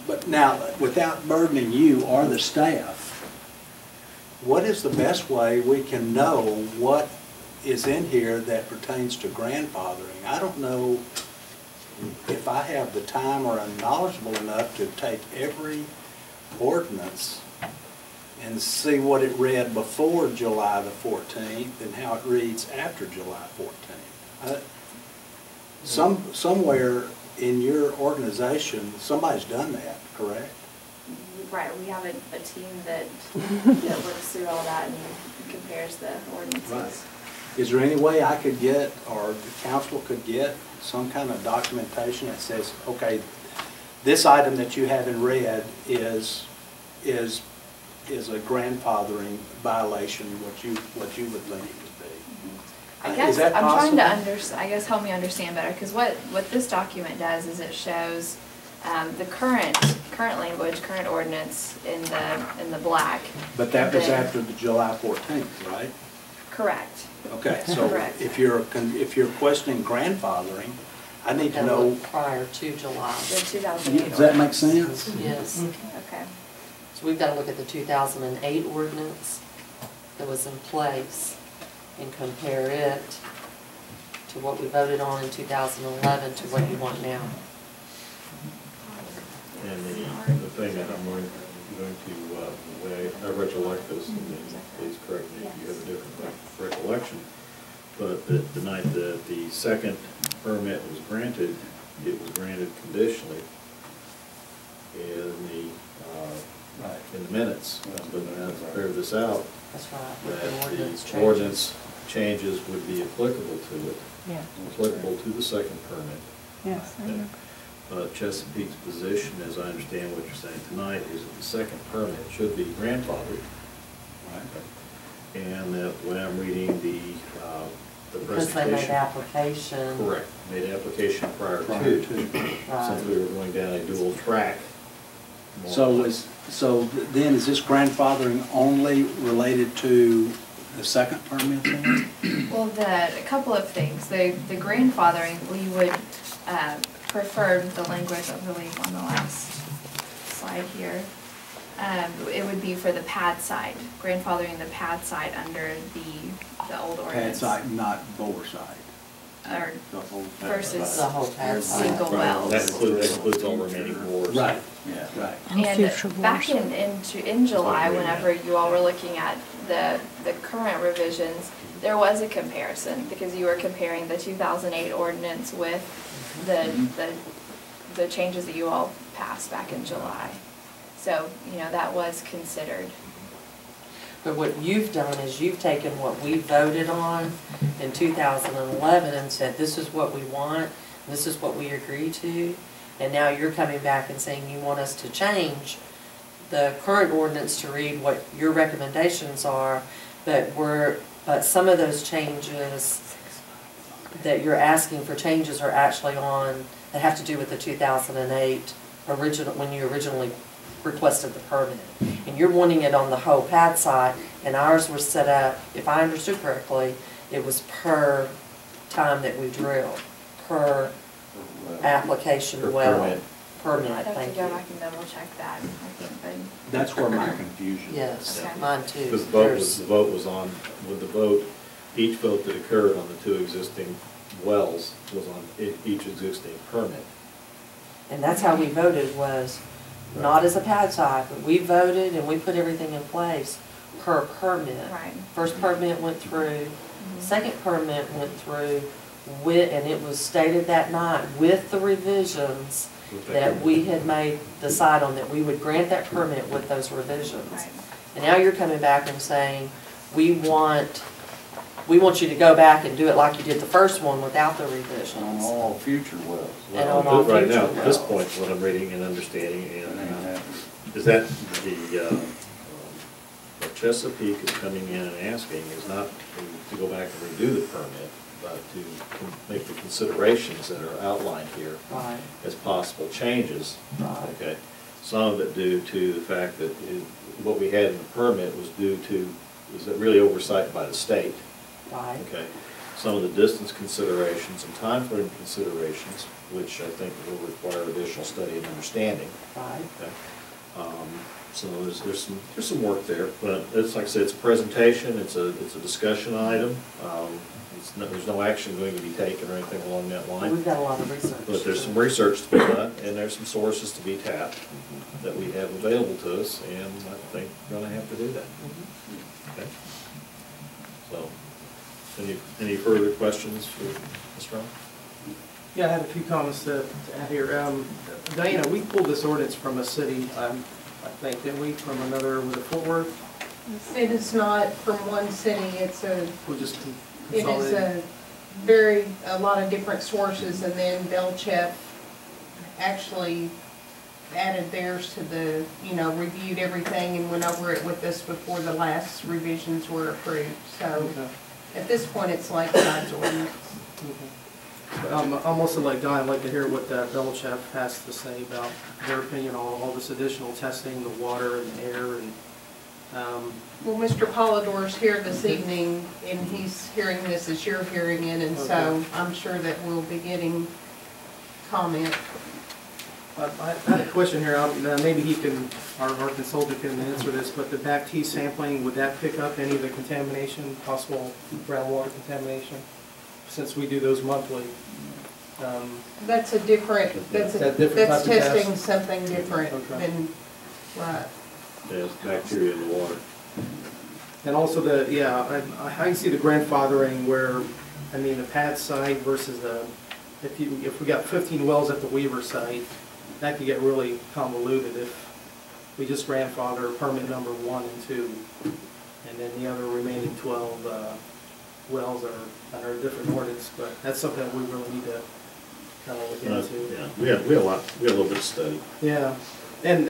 But now, without burdening you or the staff, what is the best way we can know what is in here that pertains to grandfathering? I don't know if I have the time or am knowledgeable enough to take every ordinance and see what it read before July the 14th and how it reads after July 14th. Somewhere in your organization, somebody's done that, correct? Right, we have a team that works through all that and compares the ordinances. Right. Is there any way I could get, or the council could get, some kind of documentation that says, okay, this item that you haven't read is a grandfathering violation, what you would think it would be? I guess Is that I'm possible? trying to I guess help me understand better, because what this document does is it shows the current language, current ordinance in the black. But that was after the July 14th, right? Correct. Okay, so Correct. if you're questioning grandfathering, I need to know. Prior to July. The 2008 Does that make ordinance. sense? Yes. Okay. So we've got to look at the 2008 ordinance that was in place and compare it to what we voted on in 2011 to what you want now. And the thing that I'm going to, the way I recollect this, and then please correct me if you have a different recollection, but the night that the second permit was granted, it was granted conditionally in the minutes. But now to clear this out, That's right. that The the ordinance changes would be applicable to it, applicable to the second permit. Yes. Chesapeake's position, as I understand what you're saying tonight, is that the second permit should be grandfathered. And that when I'm reading the because presentation. they made application. Correct, made application prior to, since we were going down a dual track. So then is this grandfathering only related to the second permit then? Well, a couple of things. The grandfathering, we would prefer the language, I believe, on the last slide here. It would be for the pad side, grandfathering the pad side under the old ordinance. Pad side, not bore side. Or The whole pad versus side. The whole pad side. single wells. That includes all remaining bores. Right, yeah, right. And back in July, whenever you all were looking at the current revisions, there was a comparison, because you were comparing the 2008 ordinance with the changes that you all passed back in July. So, that was considered. But what you've done is you've taken what we voted on in 2011 and said, this is what we want, this is what we agree to, and now you're coming back and saying you want us to change the current ordinance to read what your recommendations are, but some of those changes that you're asking for changes are actually that have to do with the 2008 when you originally requested the permit. And you're wanting it on the whole pad side, and ours was set up, if I understood correctly, it was per time that we drilled, per application Per permit, I'd have to thank go you. back and double check that. That's where my confusion is. Yes, Okay. mine too. Because the vote was on, each vote that occurred on the two existing wells was on each existing permit. And that's how we voted, was not as a pad side, but we voted and we put everything in place per permit. Right. First permit went through, second permit went through, and it was stated that night with the revisions that we had decide on, that we would grant that permit with those revisions. Right. And now you're coming back and saying, we want you to go back and do it like you did the first one without the revisions. On all future wells. And on all Right future now, at this wells. point, what I'm reading and understanding, is that what Chesapeake is coming in and asking is not to go back and redo the permit, but to make the considerations that are outlined here Right. as possible changes. Right. Okay. Some of it due to the fact that what we had in the permit was due to, is it really oversight by the state? Right. Okay. some of the distance considerations and time frame considerations, which I think will require additional study and understanding. Right. Okay. So there's some work there, but it's like I said, it's a presentation, it's a discussion item. There's no action going to be taken or anything along that line. We've got a lot of research. But there's some research to be done, and there's some sources to be tapped that we have available to us, and I think we're gonna have to do that. Okay? So, any further questions for Ms. Brown? Yeah, I had a few comments to add here. Diana, we pulled this ordinance from a city, I think, didn't we, from another, was it Fort Worth? It is not from one city, it's We just it is consolidated. a lot of different sources, and then Belchef actually added theirs to the, reviewed everything and went over it with us before the last revisions were approved, so Okay. at this point, it's Lakeside's ordinance. Okay. I'm also like Diane, I'd like to hear what Belchef has to say about their opinion on all this additional testing, the water and the air, and, Well, Mr. Polidor's here this evening, and he's hearing this as you're hearing it, and so Okay. I'm sure that we'll be getting comment. I had a question here, maybe he can, our consultant can answer this, but the back T sampling, would that pick up any of the contamination, possible groundwater contamination, since we do those monthly? That's a different, Is that different that's type of test? testing something different Okay. than, right. There's bacteria in the water. And also I see the grandfathering where, the pad site versus if we got 15 wells at the Weaver site, that could get really convoluted if we just grandfather permit number 1 and 2, and then the other remaining 12 wells are under a different ordinance, but that's something that we really need to kind of look into. Yeah, we had a little bit of study. Yeah, and